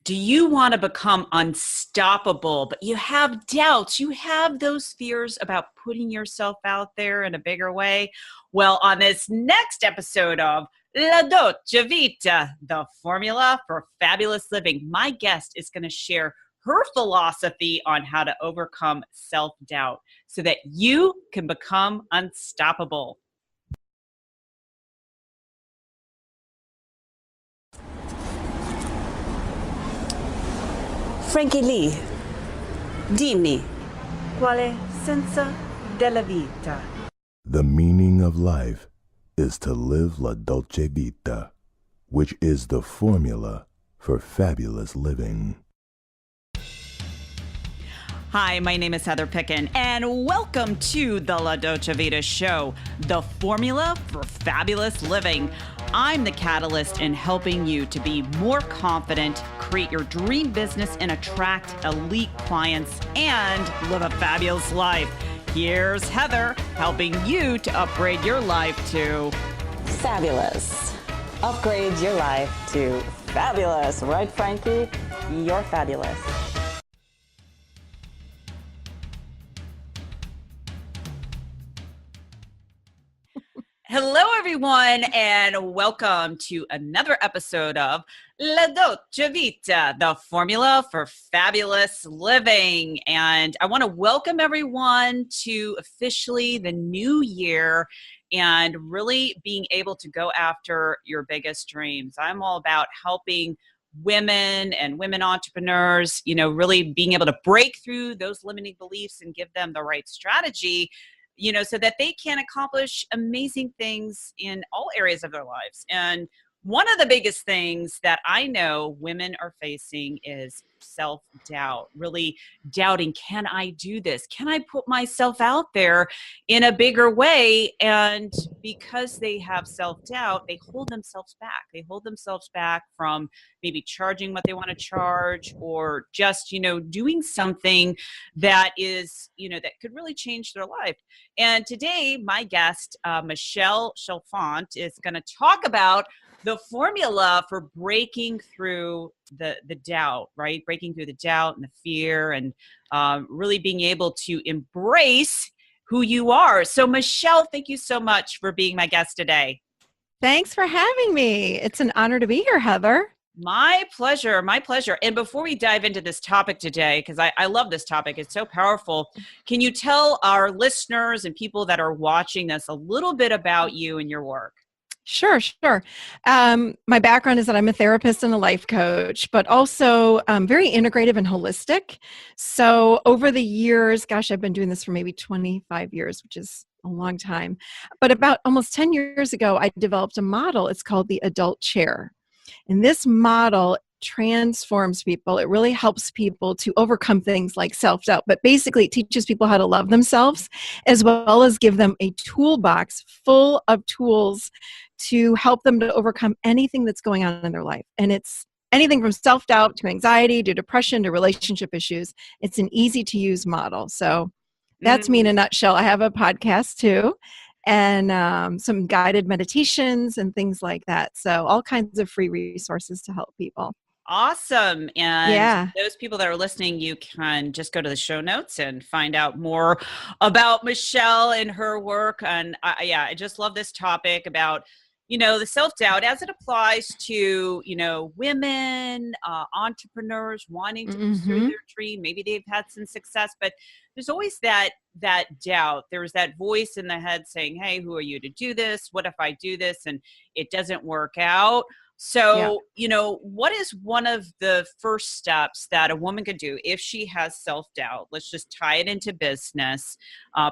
Do you want to become unstoppable, but you have doubts? You have those fears about putting yourself out there in a bigger way? Well, on this next episode of La Dolce Vita, the formula for fabulous living, my guest is going to share her philosophy on how to overcome self-doubt so that you can become unstoppable. Frankie Lee, dimmi, qual è senso della vita? The meaning of life is to live la dolce vita, which is the formula for fabulous living. Hi, my name is Heather Picken, and welcome to the La Dolce Vita show, the formula for fabulous living. I'm the catalyst in helping you to be more confident, create your dream business, and attract elite clients and live a fabulous life. Here's Heather helping you to upgrade your life to fabulous. Upgrade your life to fabulous. Right, Frankie? You're fabulous. Hello, everyone, and welcome to another episode of La Dolce Vita, the formula for fabulous living. And I want to welcome everyone to officially the new year and really being able to go after your biggest dreams. I'm all about helping women and women entrepreneurs, really being able to break through those limiting beliefs and give them the right strategy, so that they can accomplish amazing things in all areas of their lives. And one of the biggest things that I know women are facing is self-doubt, really doubting, can I do this? Can I put myself out there in a bigger way? And because they have self-doubt, they hold themselves back. They hold themselves back from maybe charging what they want to charge, or just, doing something that is, that could really change their life. And today, my guest, Michele Chalfant, is going to talk about the formula for breaking through the doubt, right? Breaking through the doubt and the fear, and really being able to embrace who you are. So Michele, thank you so much for being my guest today. Thanks for having me. It's an honor to be here, Heather. My pleasure. My pleasure. And before we dive into this topic today, because I love this topic, it's so powerful. Can you tell our listeners and people that are watching this a little bit about you and your work? Sure. My background is that I'm a therapist and a life coach, but also very integrative and holistic. So over the years, I've been doing this for maybe 25 years, which is a long time. But about almost 10 years ago, I developed a model. It's called the adult chair. And this model transforms people. It really helps people to overcome things like self-doubt, but basically it teaches people how to love themselves, as well as give them a toolbox full of tools to help them to overcome anything that's going on in their life. And it's anything from self-doubt to anxiety to depression to relationship issues. It's an easy to use model. So that's me in a nutshell. I have a podcast too, and some guided meditations and things like that. So all kinds of free resources to help people. Awesome. And those people that are listening, you can just go to the show notes and find out more about Michele and her work. And I just love this topic about, the self-doubt as it applies to, women, entrepreneurs wanting to pursue their dream. Maybe they've had some success, but there's always that doubt. There's that voice in the head saying, hey, who are you to do this? What if I do this and it doesn't work out? So, what is one of the first steps that a woman could do if she has self-doubt? Let's just tie it into business,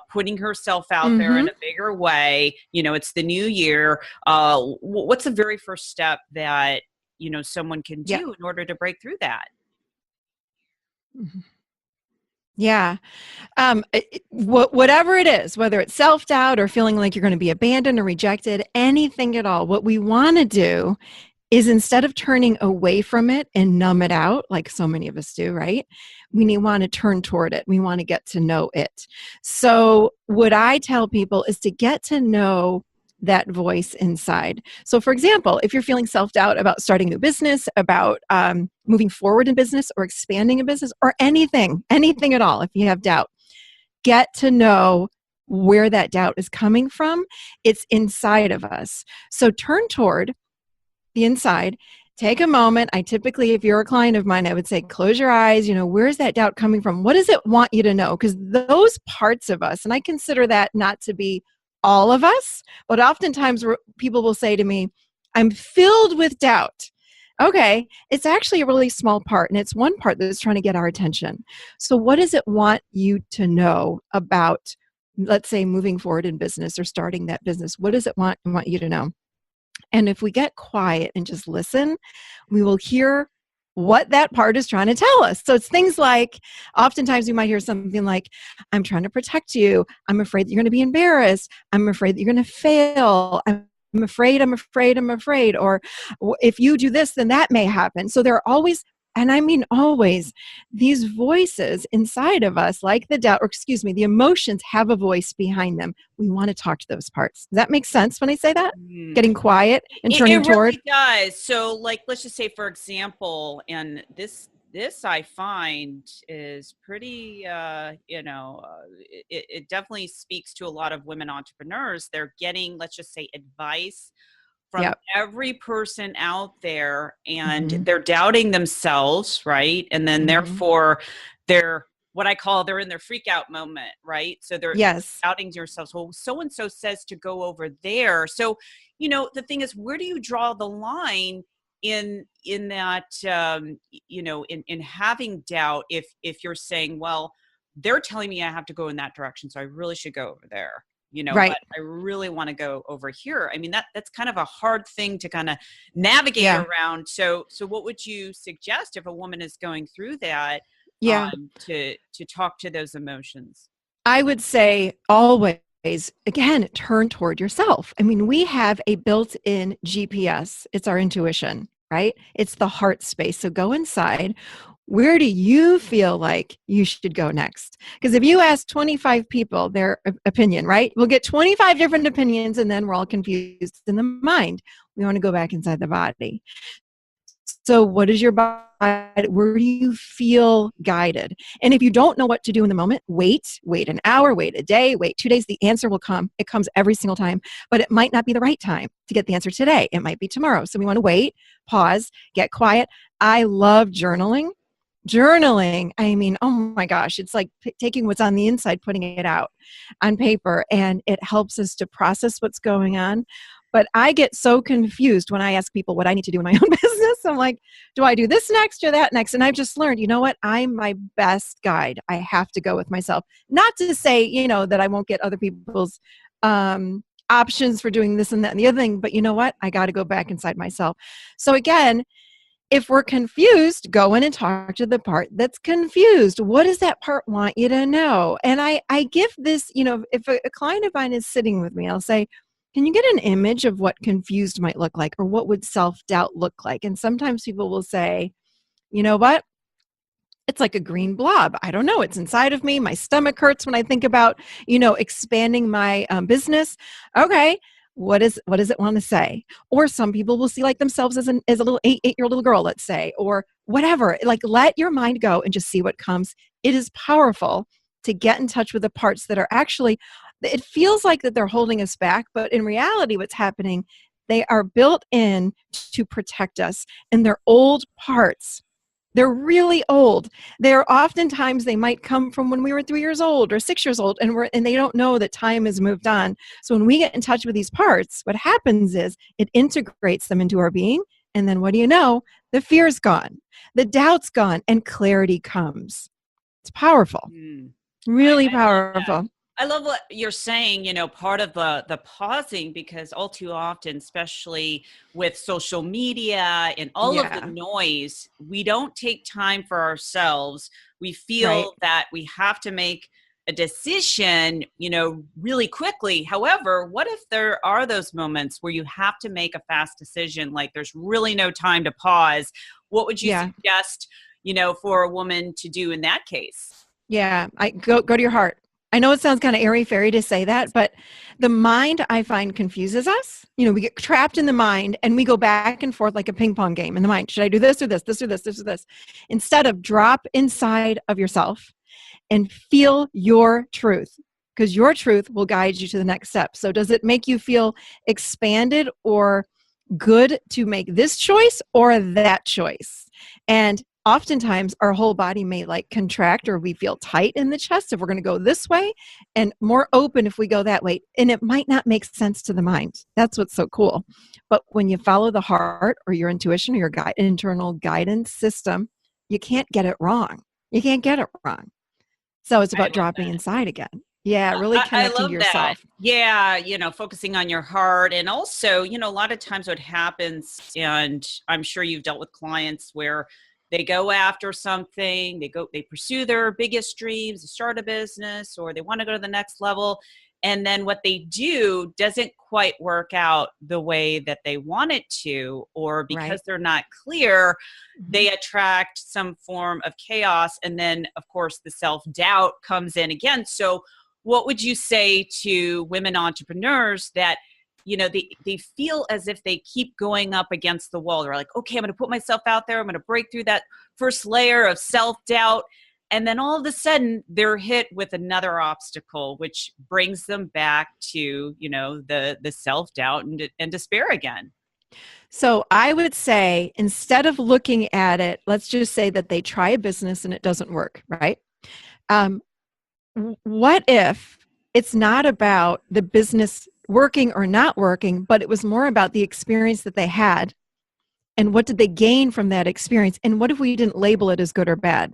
putting herself out there in a bigger way. It's the new year. What's the very first step that, someone can do in order to break through that? Yeah. Whatever it is, whether it's self-doubt or feeling like you're going to be abandoned or rejected, anything at all, what we want to do is, instead of turning away from it and numb it out, like so many of us do, right? We want to turn toward it. We want to get to know it. So what I tell people is to get to know that voice inside. So for example, if you're feeling self-doubt about starting a new business, about moving forward in business or expanding a business or anything at all, if you have doubt, get to know where that doubt is coming from. It's inside of us. So turn toward the inside. Take a moment. I typically, if you're a client of mine, I would say, close your eyes. Where's that doubt coming from? What does it want you to know? Because those parts of us, and I consider that not to be all of us, but oftentimes people will say to me, I'm filled with doubt. Okay, it's actually a really small part, and it's one part that's trying to get our attention. So what does it want you to know about, let's say, moving forward in business or starting that business? What does it want you to know? And if we get quiet and just listen, we will hear what that part is trying to tell us. So it's things like, oftentimes we might hear something like, I'm trying to protect you. I'm afraid that you're going to be embarrassed. I'm afraid that you're going to fail. I'm afraid. Or if you do this, then that may happen. So there are always, and I mean always, these voices inside of us, like the doubt, or excuse me, the emotions have a voice behind them. We want to talk to those parts. Does that make sense when I say that? Getting quiet and turning it toward? It really does. So let's just say, for example, and this I find is pretty, it definitely speaks to a lot of women entrepreneurs. They're getting, let's just say, advice from every person out there, and they're doubting themselves, right? And then therefore they're they're in their freak out moment, right? So they're doubting yourselves. Well, so-and-so says to go over there. So, the thing is, where do you draw the line in that, in having doubt, if you're saying, well, they're telling me I have to go in that direction, so I really should go over there. But I really want to go over here. I mean, that's kind of a hard thing to kind of navigate around. So what would you suggest if a woman is going through that, to talk to those emotions? I would say always, again, turn toward yourself. I mean, we have a built-in GPS. It's our intuition, right? It's the heart space. So go inside. Where do you feel like you should go next? Because if you ask 25 people their opinion, right, we'll get 25 different opinions, and then we're all confused in the mind. We want to go back inside the body. So what is your body? Where do you feel guided? And if you don't know what to do in the moment, wait an hour, wait a day, wait 2 days. The answer will come. It comes every single time, but it might not be the right time to get the answer today. It might be tomorrow. So we want to wait, pause, get quiet. I love journaling. I mean, oh my gosh, it's like taking what's on the inside, putting it out on paper, and it helps us to process what's going on. But I get so confused when I ask people what I need to do in my own business. I'm like, do I do this next or that next? And I've just learned, you know what? I'm my best guide. I have to go with myself. Not to say, that I won't get other people's options for doing this and that and the other thing, but you know what? I got to go back inside myself. So again, if we're confused, go in and talk to the part that's confused. What does that part want you to know? And I give this, if a client of mine is sitting with me, I'll say, can you get an image of what confused might look like, or what would self-doubt look like? And sometimes people will say, you know what? It's like a green blob. I don't know. It's inside of me. My stomach hurts when I think about, expanding my business. Okay. What does it want to say? Or some people will see like themselves as a little eight-year-old little girl, let's say, or whatever. Like, let your mind go and just see what comes. It is powerful to get in touch with the parts that are actually, it feels like that they're holding us back, but in reality, what's happening, they are built in to protect us, and they're old parts. They're really old. They're oftentimes, they might come from when we were 3 years old or 6 years old, and they don't know that time has moved on. So when we get in touch with these parts, what happens is it integrates them into our being. And then what do you know? The fear's gone, the doubt's gone, and clarity comes. It's powerful. Really powerful. I love what you're saying, part of the pausing, because all too often, especially with social media and all of the noise, we don't take time for ourselves. We feel that we have to make a decision, really quickly. However, what if there are those moments where you have to make a fast decision, like there's really no time to pause? What would you suggest, for a woman to do in that case? Yeah, I go to your heart. I know it sounds kind of airy-fairy to say that, but the mind, I find, confuses us. We get trapped in the mind and we go back and forth like a ping pong game in the mind. Should I do this or this, this or this, this or this? Instead of drop inside of yourself and feel your truth, because your truth will guide you to the next step. So does it make you feel expanded or good to make this choice or that choice? And oftentimes our whole body may like contract, or we feel tight in the chest if we're going to go this way, and more open if we go that way. And it might not make sense to the mind. That's what's so cool. But when you follow the heart or your intuition or your internal guidance system, you can't get it wrong. You can't get it wrong. So it's about dropping inside again. Yeah, really connecting to yourself. That. Yeah, focusing on your heart. And also, a lot of times what happens, and I'm sure you've dealt with clients where they go after something, they pursue their biggest dreams, start a business, or they want to go to the next level. And then what they do doesn't quite work out the way that they want it to, or because they're not clear, they attract some form of chaos. And then, of course, the self-doubt comes in again. So what would you say to women entrepreneurs that, they feel as if they keep going up against the wall? They're like, okay, I'm going to put myself out there. I'm going to break through that first layer of self-doubt. And then all of a sudden they're hit with another obstacle, which brings them back to, the self-doubt and despair again. So I would say, instead of looking at it, let's just say that they try a business and it doesn't work, right? What if it's not about the business working or not working, but it was more about the experience that they had, and what did they gain from that experience? And what if we didn't label it as good or bad?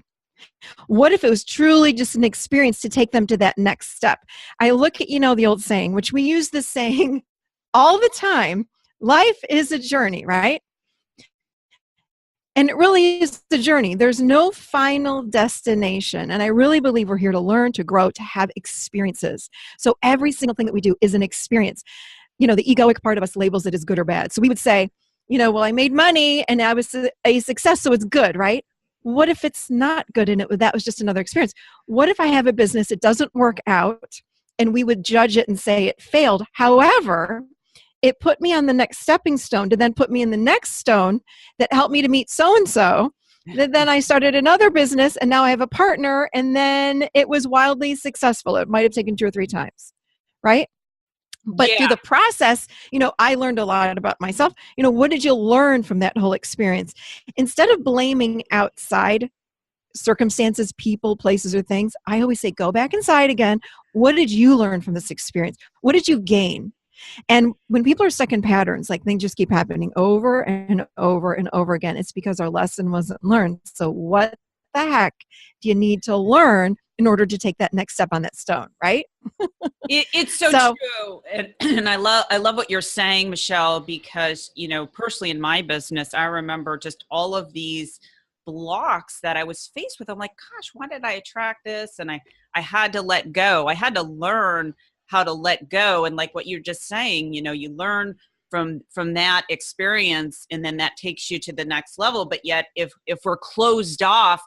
What if it was truly just an experience to take them to that next step? I look at, the old saying, which we use this saying all the time, life is a journey, right? And it really is the journey. There's no final destination. And I really believe we're here to learn, to grow, to have experiences. So every single thing that we do is an experience. The egoic part of us labels it as good or bad. So we would say, well, I made money and I was a success, so it's good, right? What if it's not good and that was just another experience? What if I have a business, it doesn't work out, and we would judge it and say it failed? However, it put me on the next stepping stone to then put me in the next stone that helped me to meet so-and-so. Then I started another business and now I have a partner, and then it was wildly successful. It might have taken 2 or 3 times, right? But through the process, I learned a lot about myself. What did you learn from that whole experience? Instead of blaming outside circumstances, people, places, or things, I always say, go back inside again. What did you learn from this experience? What did you gain? And when people are stuck in patterns, like things just keep happening over and over and over again, it's because our lesson wasn't learned. So what the heck do you need to learn in order to take that next step on that stone, right? It's so true. And I love what you're saying, Michele, because, personally in my business, I remember just all of these blocks that I was faced with. I'm like, gosh, why did I attract this? And I had to let go. I had to learn how to let go. And like what you're just saying, you learn from that experience, and then that takes you to the next level. But yet if we're closed off,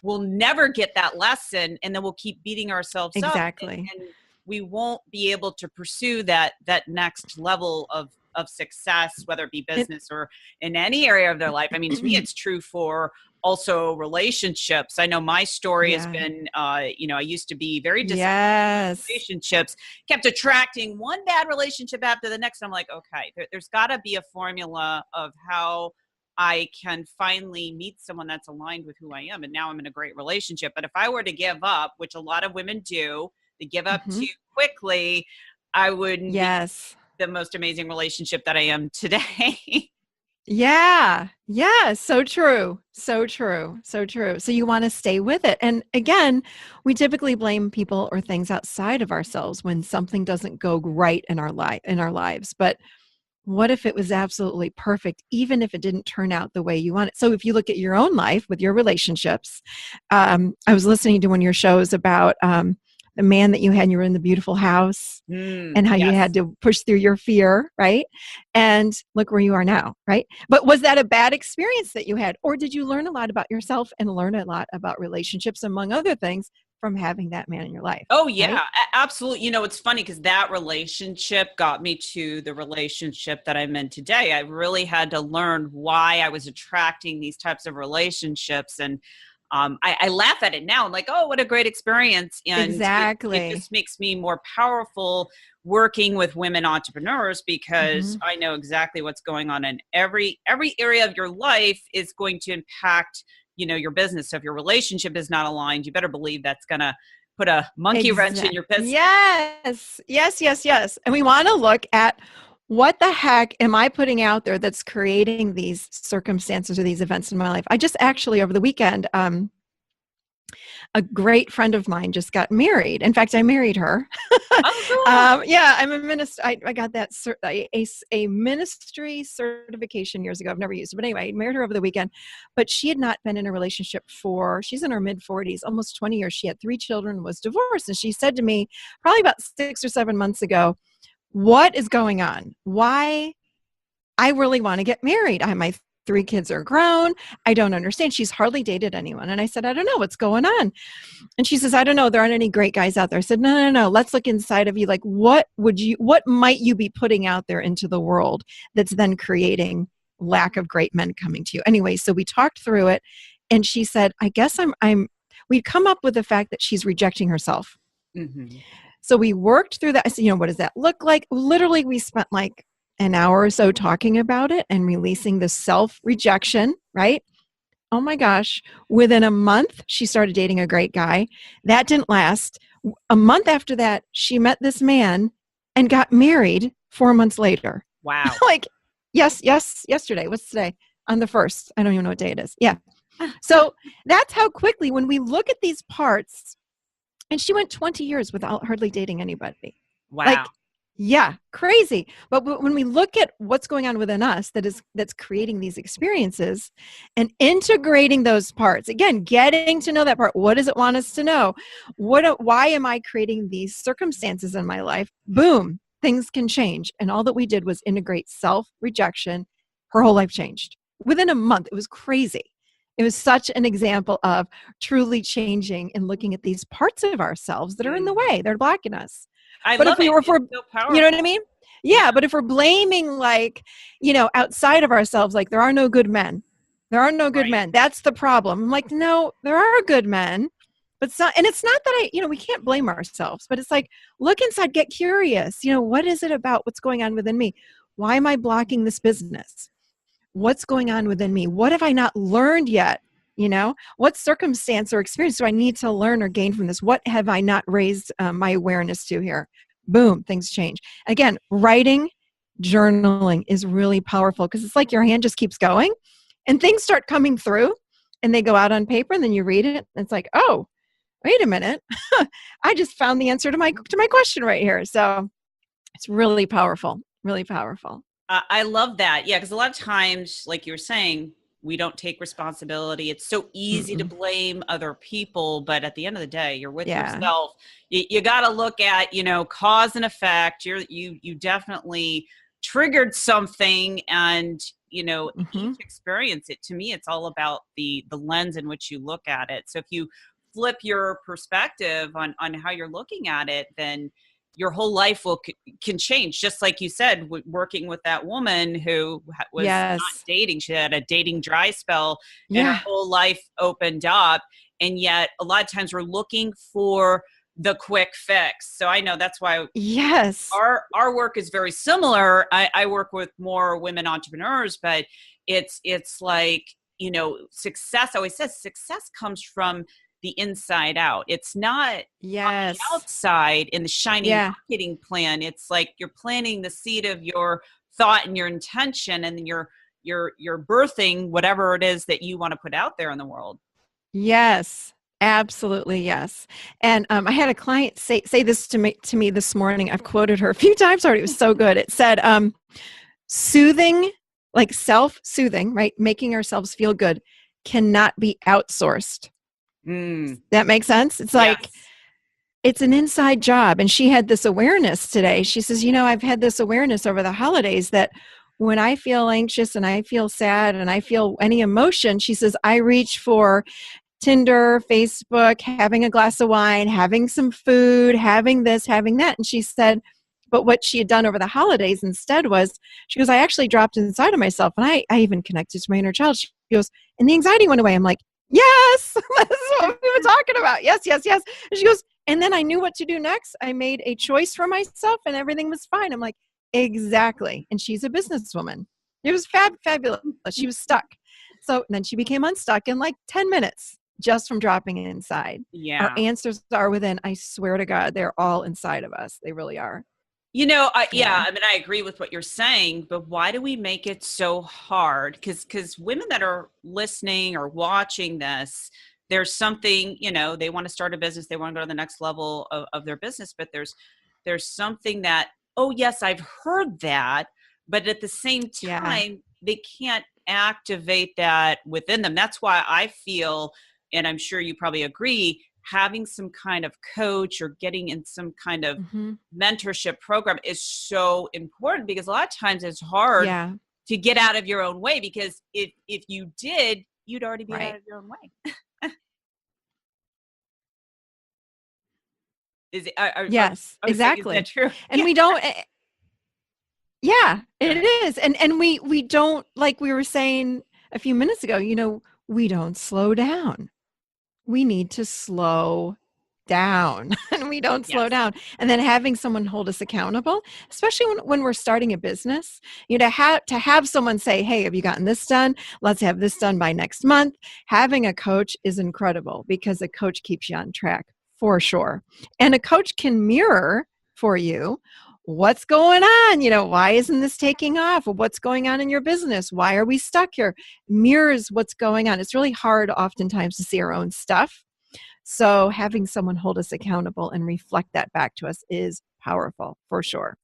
we'll never get that lesson, and then we'll keep beating ourselves up. Exactly. And we won't be able to pursue that next level of success, whether it be business or in any area of their life. I mean, to me, it's true for also relationships. I know my story has been, I used to be very disappointed in relationships, kept attracting one bad relationship after the next. I'm like, okay, there's got to be a formula of how I can finally meet someone that's aligned with who I am. And now I'm in a great relationship. But if I were to give up, which a lot of women do, they give up too quickly, I wouldn't be the most amazing relationship that I am today. Yeah. So true. So true. So true. So you want to stay with it. And again, we typically blame people or things outside of ourselves when something doesn't go right in our lives. But what if it was absolutely perfect, even if it didn't turn out the way you want it? So if you look at your own life with your relationships, I was listening to one of your shows about the man that you had, and you were in the beautiful house, and how you had to push through your fear, right? And look where you are now, right? But was that a bad experience that you had? Or did you learn a lot about yourself and learn a lot about relationships, among other things, from having that man in your life. Oh yeah, right? absolutely. You know, it's funny because that relationship got me to the relationship that I'm in today. I really had to learn why I was attracting these types of relationships. And I laugh at it now. I'm like, oh, what a great experience. And it Exactly. just makes me more powerful working with women entrepreneurs because Mhm. I know exactly what's going on in every area of your life is going to impact, you know, your business. So if your relationship is not aligned, you better believe that's going to put a monkey wrench in Exactly. your business. Yes. Yes, yes, yes. And we want to look at what the heck am I putting out there that's creating these circumstances or these events in my life? I just actually over the weekend, a great friend of mine just got married. In fact, I married her. Oh, cool. Yeah, I'm a minister. I got that a ministry certification years ago. I've never used it, but anyway, I married her over the weekend. But she had not been in a relationship she's in her mid 40s, almost 20 years. She had 3 children, was divorced, and she said to me probably about 6 or 7 months ago, "What is going on? Why I really want to get married. My 3 kids are grown. I don't understand." She's hardly dated anyone. And I said, "I don't know what's going on." And she says, "I don't know. There aren't any great guys out there." I said, "No, no, no. Let's look inside of you. Like, what might you be putting out there into the world that's then creating lack of great men coming to you?" Anyway, so we talked through it, and she said, "I guess we'd come up with the fact that she's rejecting herself." Hmm. So we worked through that. I said, what does that look like? Literally, we spent like an hour or so talking about it and releasing the self-rejection, right? Oh my gosh. Within a month, she started dating a great guy. That didn't last. A month after that, she met this man and got married 4 months later. Wow. Like, yes, yesterday. What's today? On the 1st. I don't even know what day it is. Yeah. So that's how quickly, when we look at these parts, and she went 20 years without hardly dating anybody. Wow. Like, yeah, crazy. But when we look at what's going on within us that's creating these experiences and integrating those parts, again, getting to know that part. What does it want us to know? Why am I creating these circumstances in my life? Boom, things can change. And all that we did was integrate self-rejection. Her whole life changed. Within a month, it was crazy. It was such an example of truly changing and looking at these parts of ourselves that are in the way. They're blocking us. I But love it. It's so powerful. you know what I mean? Yeah, but if we're blaming, like, outside of ourselves, like there are no good men. There are no good Right. men. That's the problem. I'm like, no, there are good men. But and it's not that we can't blame ourselves, but it's like, look inside, get curious. What is it about what's going on within me? Why am I blocking this business? What's going on within me? What have I not learned yet? What circumstance or experience do I need to learn or gain from this? What have I not raised my awareness to here? Boom, things change. Again, writing, journaling is really powerful because it's like your hand just keeps going and things start coming through and they go out on paper and then you read it. And it's like, oh, wait a minute. I just found the answer to my question right here. So it's really powerful, really powerful. I love that. Yeah, because a lot of times, like you were saying, we don't take responsibility. It's so easy to blame other people, but at the end of the day, you're with yourself. You got to look at, cause and effect. You definitely triggered something, and each experience. It, to me, it's all about the lens in which you look at it. So if you flip your perspective on how you're looking at it, then your whole life can change. Just like you said, working with that woman who was not dating. She had a dating dry spell and her whole life opened up. And yet a lot of times we're looking for the quick fix. So I know that's why our work is very similar. I work with more women entrepreneurs, but it's like, success, I always says success comes from the inside out. It's not on the outside in the shiny marketing plan. It's like you're planting the seed of your thought and your intention, and then you're birthing whatever it is that you want to put out there in the world. Yes, absolutely. Yes. And I had a client say this to me this morning. I've quoted her a few times already. It was so good. It said, soothing, like self-soothing, right? Making ourselves feel good cannot be outsourced. That makes sense? It's like, it's an inside job. And she had this awareness today. She says, I've had this awareness over the holidays that when I feel anxious and I feel sad and I feel any emotion, she says, I reach for Tinder, Facebook, having a glass of wine, having some food, having this, having that. And she said, but what she had done over the holidays instead was, she goes, I actually dropped inside of myself, and I even connected to my inner child. She goes, and the anxiety went away. I'm like, yes, this is what we were talking about. Yes, yes, yes. And she goes, and then I knew what to do next. I made a choice for myself and everything was fine. I'm like, exactly. And she's a businesswoman. It was fabulous. She was stuck. So then she became unstuck in like 10 minutes just from dropping it inside. Yeah. Our answers are within. I swear to God, they're all inside of us. They really are. You know, I mean, I agree with what you're saying, but why do we make it so hard? Because women that are listening or watching this, there's something, you know, they want to start a business, they want to go to the next level of their business, but there's something that, oh yes, I've heard that, but at the same time, they can't activate that within them. That's why I feel, and I'm sure you probably agree, having some kind of coach or getting in some kind of mentorship program is so important, because a lot of times it's hard to get out of your own way, because if you did, you'd already be out of your own way. Is it? Yes, exactly. Is that true? And we don't. Yeah, it is. And we don't, like we were saying a few minutes ago, you know, we don't slow down. We need to slow down, and we don't slow down. And then having someone hold us accountable, especially when we're starting a business, you know, to have someone say, hey, have you gotten this done? Let's have this done by next month. Having a coach is incredible, because a coach keeps you on track for sure. And a coach can mirror for you what's going on. You know, why isn't this taking off? What's going on in your business? Why are we stuck here? Mirrors what's going on. It's really hard oftentimes to see our own stuff. So having someone hold us accountable and reflect that back to us is powerful, for sure.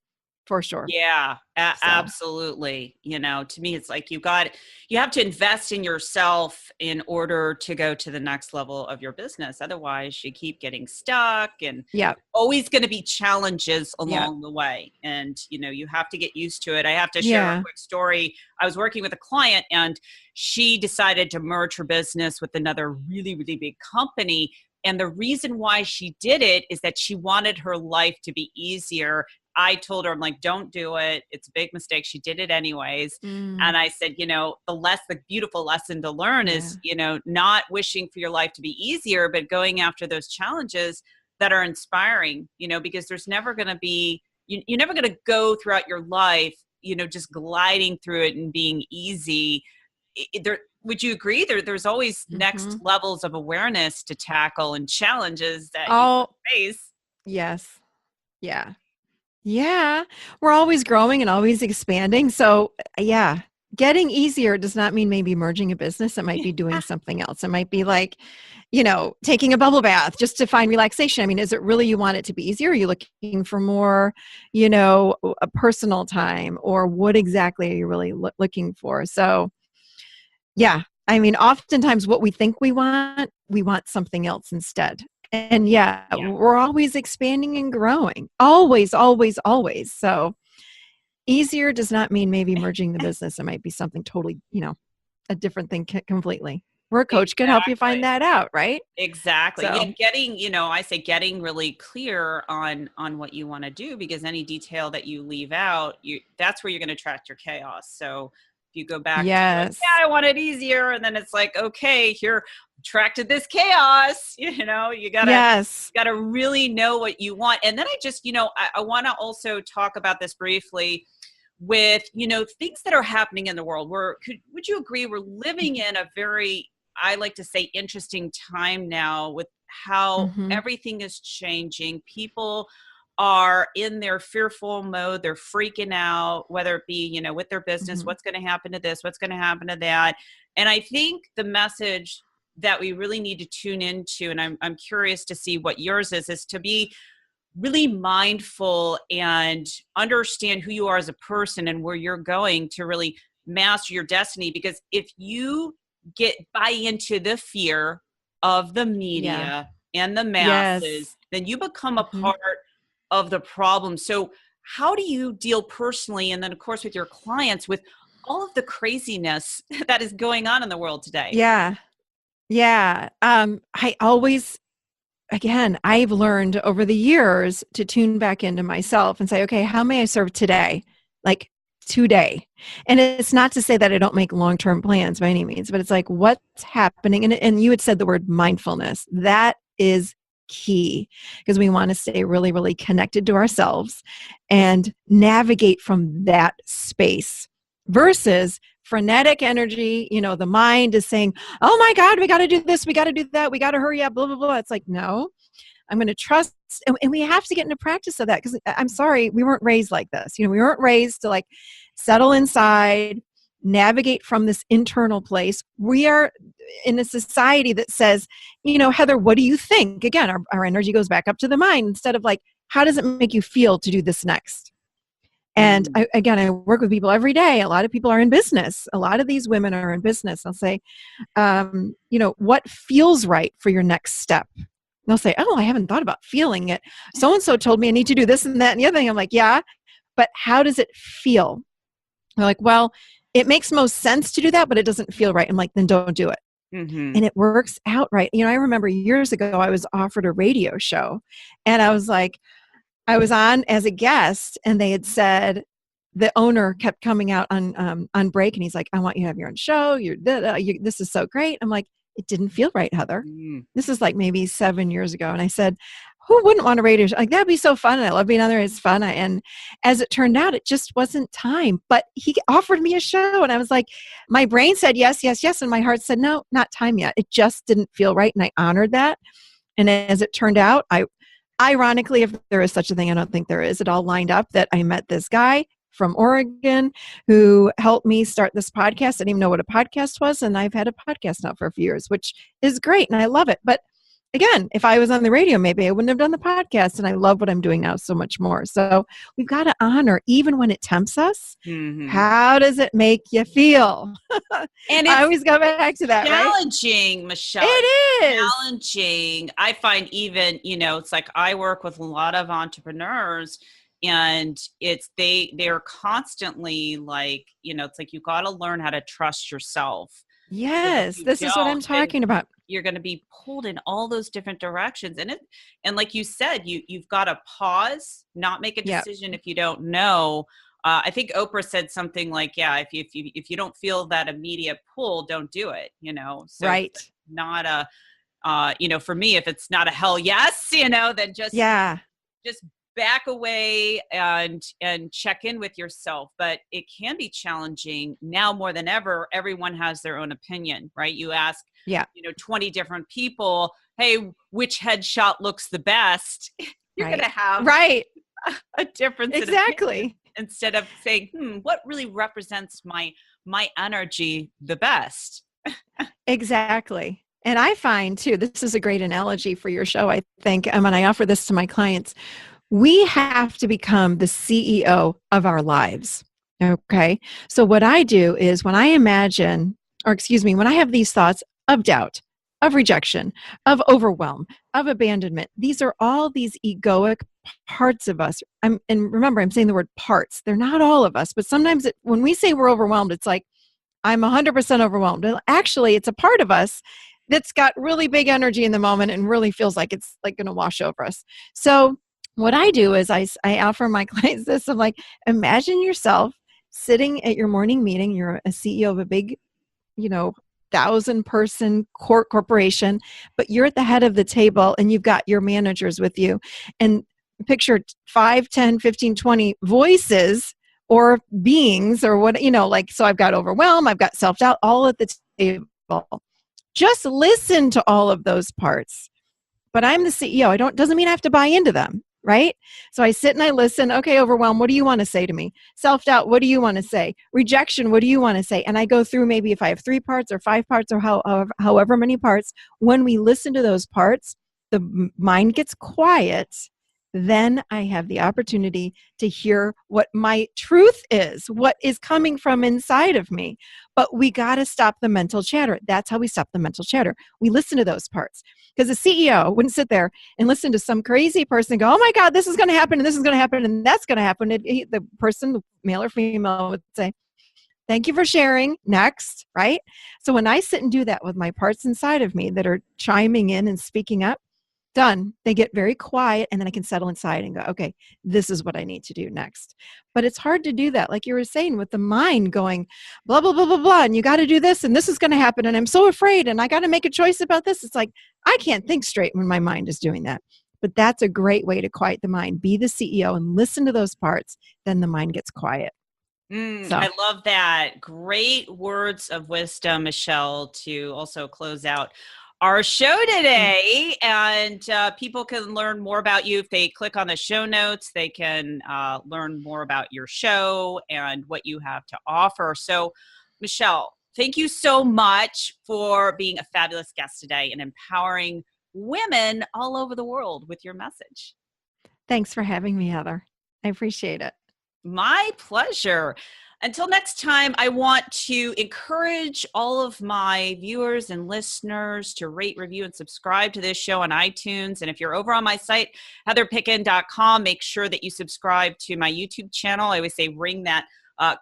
For sure. Yeah, absolutely. You know, to me, it's like you have to invest in yourself in order to go to the next level of your business. Otherwise, you keep getting stuck, and always going to be challenges along the way. And, you know, you have to get used to it. I have to share a quick story. I was working with a client, and she decided to merge her business with another really, really big company. And the reason why she did it is that she wanted her life to be easier. I told her, I'm like, don't do it. It's a big mistake. She did it anyways. And I said, you know, the beautiful lesson to learn is, you know, not wishing for your life to be easier, but going after those challenges that are inspiring, you know, because there's never going to be, you're never going to go throughout your life, you know, just gliding through it and being easy. Would you agree? There's always next levels of awareness to tackle and challenges that you face. Yes. Yeah. Yeah, we're always growing and always expanding. So getting easier does not mean maybe merging a business. It might be doing something else. It might be like, you know, taking a bubble bath just to find relaxation. I mean, is it really you want it to be easier? Are you looking for more, you know, a personal time, or what exactly are you really looking for? So yeah, I mean, oftentimes what we think we want something else instead. And we're always expanding and growing. Always, always, always. So easier does not mean maybe merging the business. It might be something totally, you know, a different thing completely. Where a coach can help you find that out, right? Exactly. So, and getting, you know, I say getting really clear on what you want to do, because any detail that you leave out, that's where you're going to attract your chaos. So if you go back to, I want it easier, and then it's like, okay, here, attracted this chaos, you know, you gotta really know what you want. And then I just, you know, I want to also talk about this briefly with, you know, things that are happening in the world. Would you agree we're living in a very, I like to say, interesting time now with how everything is changing. People are in their fearful mode. They're freaking out, whether it be, you know, with their business, what's going to happen to this, what's going to happen to that. And I think the message that we really need to tune into, and I'm curious to see what yours is to be really mindful and understand who you are as a person and where you're going to really master your destiny. Because if you buy into the fear of the media and the masses, then you become a part of the problem. So how do you deal personally, and then of course with your clients, with all of the craziness that is going on in the world today? Yeah. I always, again, I've learned over the years to tune back into myself and say, okay, how may I serve today? Like today. And it's not to say that I don't make long-term plans by any means, but it's like, what's happening? And you had said the word mindfulness. That is key because we want to stay really, really connected to ourselves and navigate from that space versus frenetic energy. The mind is saying, oh my God, we got to do this, we got to do that, we got to hurry up, blah, blah, blah. It's like, no, I'm going to trust. And we have to get into practice of that because I'm sorry, we weren't raised like this. We weren't raised to like settle inside, navigate from this internal place. We are in a society that says, Heather, what do you think? Again, our energy goes back up to the mind instead of like, how does it make you feel to do this next? And I work with people every day. A lot of people are in business. A lot of these women are in business. I'll say, what feels right for your next step? And they'll say, oh, I haven't thought about feeling it. So-and-so told me I need to do this and that and the other thing. I'm like, yeah, but how does it feel? They're like, well, it makes most sense to do that, but it doesn't feel right. I'm like, then don't do it. Mm-hmm. And it works out right. I remember years ago, I was offered a radio show and I was like, I was on as a guest and they had said, the owner kept coming out on break and he's like, I want you to have your own show. This is so great. I'm like, it didn't feel right, Heather. This is like maybe 7 years ago. And I said, who wouldn't want a radio show? Like, that'd be so fun. And I love being on there. It's fun. And as it turned out, it just wasn't time. But he offered me a show. And I was like, my brain said yes, yes, yes. And my heart said, no, not time yet. It just didn't feel right. And I honored that. And as it turned out, ironically, if there is such a thing, I don't think there is, it all lined up that I met this guy from Oregon who helped me start this podcast. I didn't even know what a podcast was. And I've had a podcast now for a few years, which is great. And I love it. But again, if I was on the radio, maybe I wouldn't have done the podcast. And I love what I'm doing now so much more. So we've got to honor, even when it tempts us, how does it make you feel? And I always go back to that. Challenging, right? Michele. It is challenging. I find even, it's like I work with a lot of entrepreneurs and they're constantly like, it's like you got to learn how to trust yourself. Yes, this is what I'm talking about. You're going to be pulled in all those different directions. And like you said, you've got to pause, not make a decision if you don't know. I think Oprah said something like, yeah, if you don't feel that immediate pull, don't do it, So right. Not a, for me, if it's not a hell yes, then just back away and check in with yourself. But it can be challenging now more than ever. Everyone has their own opinion, right? You ask, 20 different people, hey, which headshot looks the best? You're going to have a difference. Exactly. Instead of saying, what really represents my energy the best? Exactly. And I find too, this is a great analogy for your show, I think. And when I offer this to my clients, we have to become the CEO of our lives. Okay. So what I do is when I when I have these thoughts of doubt, of rejection, of overwhelm, of abandonment, these are all these egoic parts of us. And remember, I'm saying the word parts. They're not all of us, but sometimes when we say we're overwhelmed, it's like, I'm 100% overwhelmed. Actually, it's a part of us that's got really big energy in the moment and really feels like it's like going to wash over us. So what I do is I offer my clients this. I'm like, imagine yourself sitting at your morning meeting. You're a CEO of a big, 1,000-person corporation, but you're at the head of the table and you've got your managers with you. And picture 5, 10, 15, 20 voices or beings or what, so I've got overwhelm, I've got self-doubt, all at the table. Just listen to all of those parts. But I'm the CEO. Doesn't mean I have to buy into them, right? So I sit and I listen. Okay, overwhelm, what do you want to say to me? Self-doubt, what do you want to say? Rejection, what do you want to say? And I go through maybe if I have 3 parts or 5 parts or however many parts. When we listen to those parts, the mind gets quiet. Then I have the opportunity to hear what my truth is, what is coming from inside of me. But we got to stop the mental chatter. That's how we stop the mental chatter. We listen to those parts. Because the CEO wouldn't sit there and listen to some crazy person and go, oh my God, this is going to happen and this is going to happen and that's going to happen. The person, male or female, would say, Thank you for sharing. Next, right? So when I sit and do that with my parts inside of me that are chiming in and speaking up, done. They get very quiet, and then I can settle inside and go, okay, this is what I need to do next. But it's hard to do that, like you were saying, with the mind going blah, blah, blah, blah, blah, and you got to do this, and this is going to happen, and I'm so afraid, and I got to make a choice about this. It's like, I can't think straight when my mind is doing that. But that's a great way to quiet the mind. Be the CEO and listen to those parts. Then the mind gets quiet. I love that. Great words of wisdom, Michele, to also close out our show today. And people can learn more about you if they click on the show notes. They can learn more about your show and what you have to offer. So, Michele, thank you so much for being a fabulous guest today and empowering women all over the world with your message. Thanks for having me, Heather. I appreciate it. My pleasure. Until next time, I want to encourage all of my viewers and listeners to rate, review, and subscribe to this show on iTunes. And if you're over on my site, heatherpicken.com, make sure that you subscribe to my YouTube channel. I always say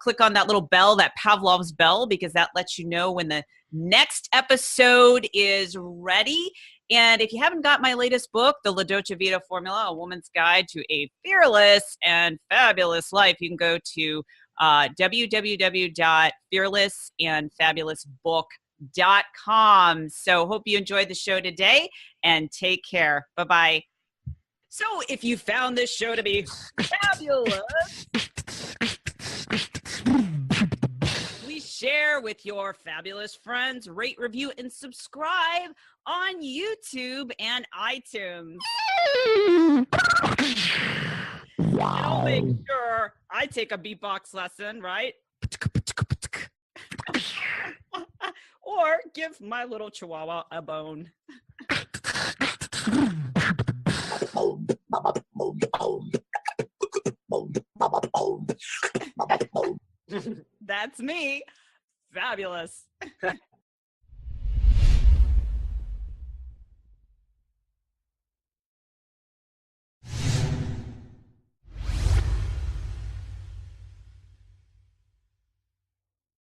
click on that little bell, that Pavlov's bell, because that lets you know when the next episode is ready. And if you haven't got my latest book, The Dolce Vita Formula, A Woman's Guide to a Fearless and Fabulous Life, you can go to www.fearlessandfabulousbook.com. So hope you enjoyed the show today, and take care. Bye-bye. So if you found this show to be fabulous, please share with your fabulous friends, rate, review, and subscribe on YouTube and iTunes. And I'll make sure I take a beatbox lesson, right? Or give my little chihuahua a bone. That's me. Fabulous.